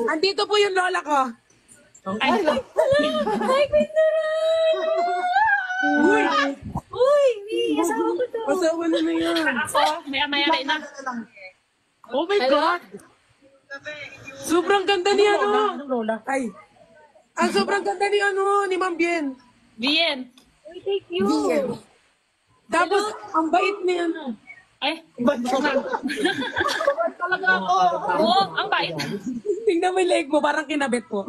Andito po yung lola ko. Ay, Uy! Uy! Asawa ko to. Asawa na na yan. Ako, maya-maya rin na. Oh my God! Sobrang ganda ni ano. Ay. Ang sobrang ganda ni ano, ni Ma'am Bien. Bien. Uy, thank you. Bien. Tapos, ang bait ni ano. Ay, talaga ako. Oo, ang bait. Tingnan mo yung leg mo, parang kinabit po.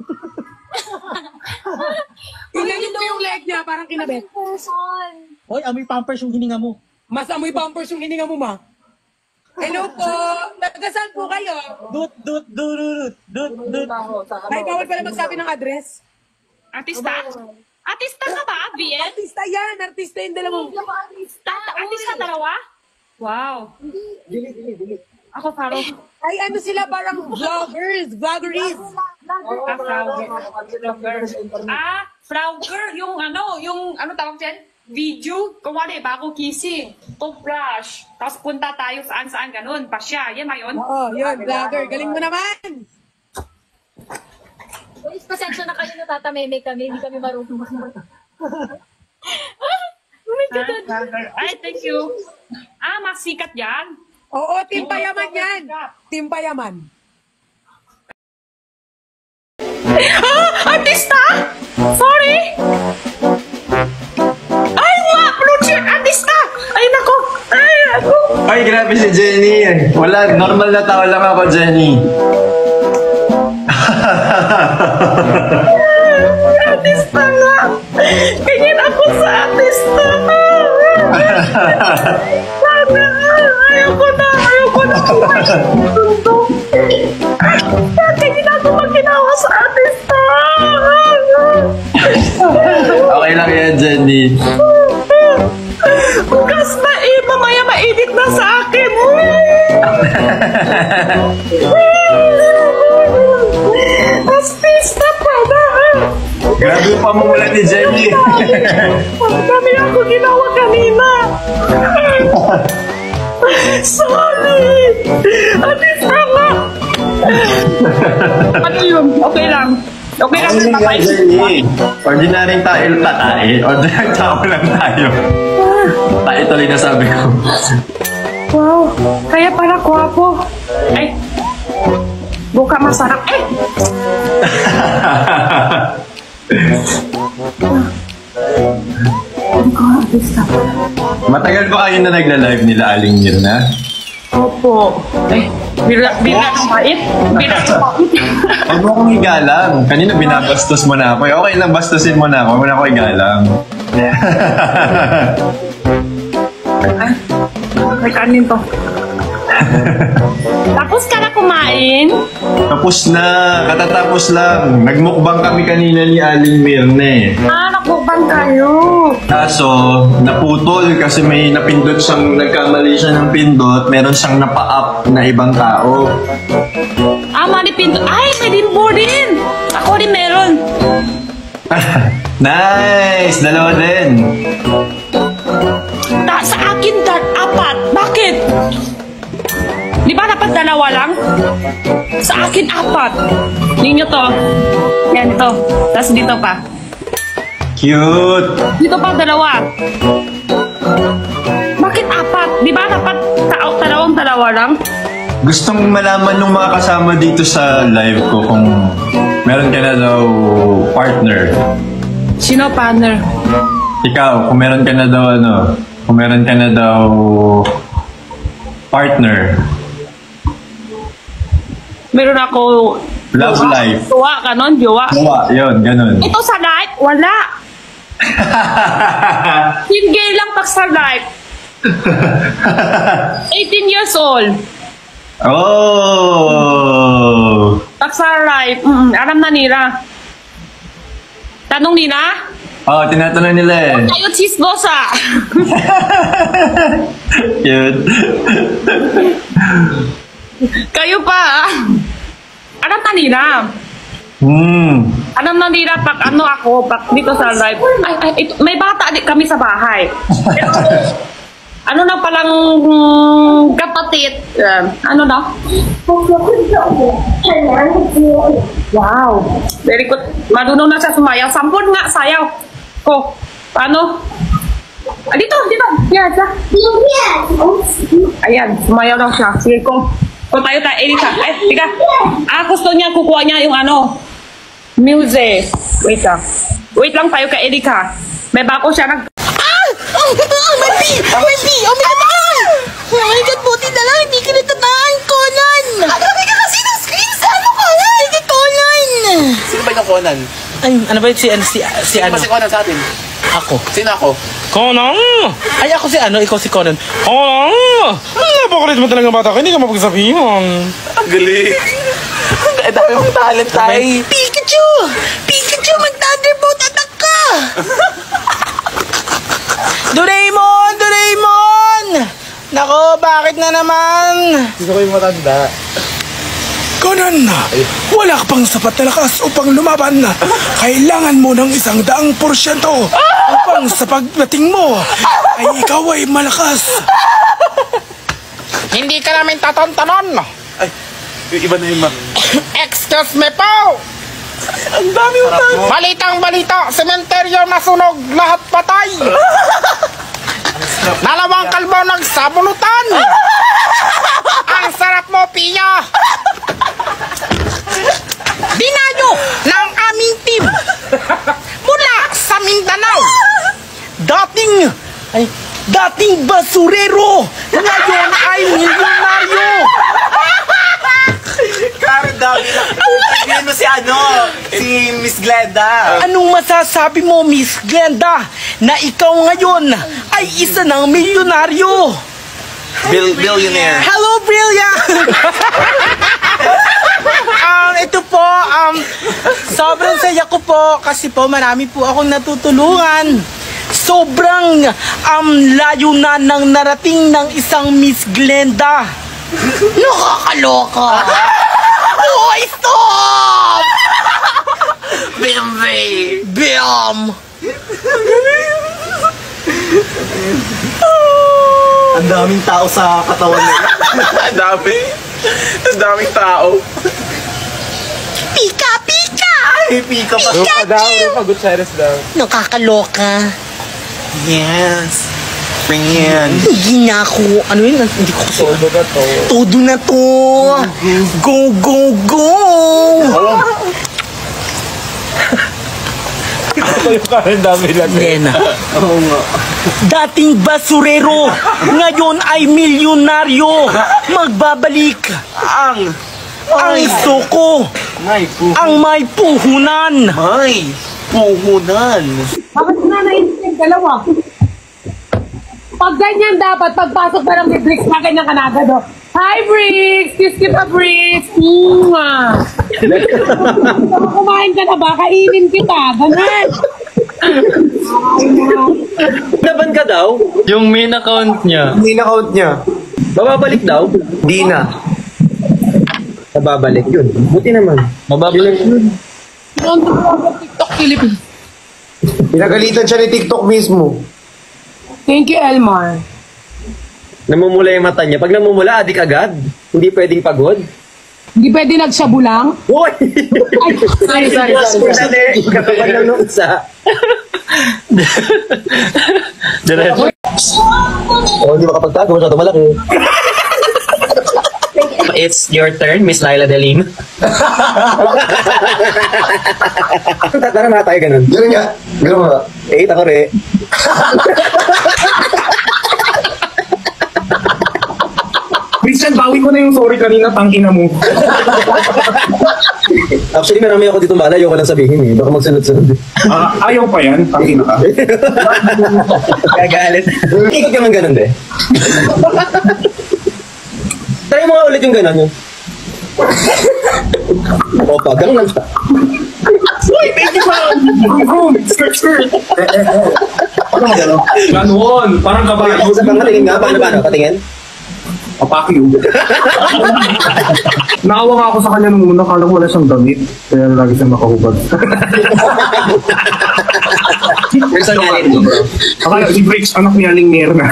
Tingnan niyo yung leg niya, parang kinabit. Person. Hoy, amoy pampers yung hininga mo. Mas amoy pampers yung hininga mo, ma. Hello po. Nagasan po kayo? Dut. Ay, bawal pala magsabi ng address. Artista? Artista ka ba, Bien? Artista yan. Artista yung dalawang. Artista dalawa? Wow. Dili. Ako, Faro. Ay, ano sila, parang vloggers. Vloggeries. Frauger. Yung tawag dyan? Video. Kumari, bago kissing. Toothbrush. Tapos punta tayo saan-saan ganun. Pasya. Yan ba yun? Oo, yun. Vlogger. Galing mo naman. Uy, pasensya na kayo natatameme kami. Hindi kami marunong. Oh my God. Ay, thank you. Masikat yan. Oo, Team Payaman yan. Team Payaman. Artista? Sorry? Ay, legit, artista! Ay, nako! Ay, grabe si Jenny. Wala, normal na tao lang ako, Jenny. Artista nga! Ganyan ako sa artista! Ayoko na! Ganyan ako magkinawa sa artista! Okay lang yan, Jenny. Bukas na mamaya ma-edit na sa akin! Artista pa na! Grabe yung pamumula ni Jenny. Ang dami ako ginawa kanina! Sorry! Artista nga! Ano yun? Okay lang. Okay lang Ano na yan, Jenny? Ordinaryong tao lang tayo. Tayo tuloy na sabi ko. Wow! Kaya pala kwapo. Ay! Buka masarap. Eh! Matagal ba kayo na nagla-live nila Aling Mirna? Opo. Eh, bila ng bait. Bila ng bait. Huwag mo akong igalang. Kanina binabastos mo na ako. Okay lang, bastusin mo na ako. Huwag mo na ako igalang. Ay, may kanin to. Tapos ka na kumain? Tapos na. Katatapos lang. Nagmukbang kami kanina ni Aling Mirne. Nakubang kayo. Kaso, naputol kasi may napindot siyang, nagkamali siya ng pindot, meron siyang napa-up na ibang tao. Manipin. Ay, may dimbo din. Ako din meron. Nice! Dalawa din. Sa akin, apat. Bakit? Di ba dapat dalawa lang? Sa akin, apat. Ninyo to. Yan, ito. Tapos dito pa. Cute! Dito pa, dalawa. Bakit apat? Di ba dapat dalawa lang? Gustong malaman ng mga kasama dito sa live ko kung meron ka na daw partner. Sino partner? Ikaw, kung meron ka na daw kung meron ka na daw partner. Meron ako... Love life. Jowa, kanon, jowa. Jowa, yun, ganun. Ito sa life, wala. Hindi lang pag sa life. 18 years old. Oh! Pag sa life, alam na nila. Tanong nila? Oh, tinatanong nila eh. Kayo chismosa. Cute. Kayo pa. Alam na nila. Alam na nila pag ako, pag dito sa live. Ay, may bata kami sa bahay. ano na palang kapatid. Ano na? Wow. Very good. Marunong na siya sumayaw. Sampun nga, sayaw. Ko. Paano? Ah, dito. Yan, siya. Ayan, sumayaw daw siya. Sige, ko. Kung tayo Erika. Ay, tiga. Gusto niya, kukuha niya yung ano, music. Wait lang. Wait lang tayo kay Erika. May bako siya nag... Wendy! Oh my God! Oh my God, buti na lang, hindi ka natamaan, Conan! Grabe ka kasi ng screen sa ano ka na, hindi Conan! Sino ba yung Conan? Ay, ano ba yun? Si Sino ano? ba si Conan sa atin? Ako. Sino ako? Conan! Ay, ako si ano? Ikaw si Conan. Conan! Napakulit mo talaga bata ko. Hindi ka mapagsabihan. Galing. Ang dami mong talent tayo. Pikachu! Pikachu, mag-thunderbolt attack ka! Doraemon! Doraemon! Nako, bakit na naman? Sino ko yung matanda? Conan, wala ka pang sapat na lakas upang lumaban. Kailangan mo ng 100% upang sa pagdating mo ay ikaw ay malakas. Hindi ka namin tatantanon! Ay, yung iba na yung Excuse me po! Ang dami yung talent. Balitang balita, sementeryo nasunog, lahat patay! Dalawang kalbo nagsabunutan! Ang sarap mo, Pia! Dinayo ng aming team mula sa Mindanao. Dating basurero, ngayon ay milyonaryo. Karen, dami na. Sabihin mo si ano, si Miss Glenda. Anong masasabi mo, Miss Glenda, na ikaw ngayon ay isa ng milyonaryo? Billionaire. Hello, Brilliant! Ito po, sobrang saya ko po kasi po marami po akong natutulungan. Sobrang layo na ng narating ng isang Miss Glenda. Nakakaloka! Hoy, stop! Bam! Ang daming tao sa katawan nila. Ang dami. Ang daming tao. Pika, pika! Pika pa. Pikachu! Gutierrez daw. Nakakaloka. Yes. Bring yan. Hindi na ako. Ano yun? Hindi ko kasi. Todo na to. Todo na to. Go, go, go! Karen, dami lang. Lena. Oo nga. Dating basurero, ngayon ay milyonaryo. Magbabalik ang suko. May Ang may puhunan. May puhunan. Bakit nga naisip yung dalawa? Pag ganyan dapat, pagpasok pa ng may Bricks, na ganyan ka na agad, oh. Hi, Bricks! Kiss kita, Bricks! Mwah! Kumain ka na ba? Kainin kita. Ganun. Laban ka daw? Yung main account niya. Main account niya. Bababalik daw? Di na. Bababalik yun. Buti naman. Mababalik yun. Yung TikTok Philippines. Pinagalitan siya ni TikTok mismo. Thank you, Elmar. Namumula yung mata niya. Pag namumula, adik agad. Hindi pwedeng pagod. Hindi pwede nagsabu lang. Hoy! Ay, sorry. Kapag lang nung isa. Diretso. Oh, hindi makapagtago. Masyado malaki. It's your turn, Miss Laila Delim. Tara na tayo ganun. Ganun nga. Ganun nga. Ako rin. Christian, bawi ko na yung sorry kanina, tangina mo. Actually, marami ako dito bala. Ayoko lang sabihin eh. Baka magsunod-sunod. Ayaw pa yan, tangina ka. Gagalit. Ikot ka man ganun, de. Try mo nga ulit yung ganun. Opa, ganun lang siya. Skirt. Ano mo ganun? Ganon, parang kabayo. Sa pangatingin nga, paano? Patingin? Papakyo. Naawa nga ako sa kanya nung una, kala ko wala siyang damit. Kaya lagi siyang nakahubad. Personality, bro. Akala si Briggs, anak ni Aling Mirna.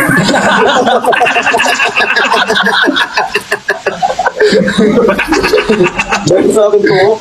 Bakit sa akin po?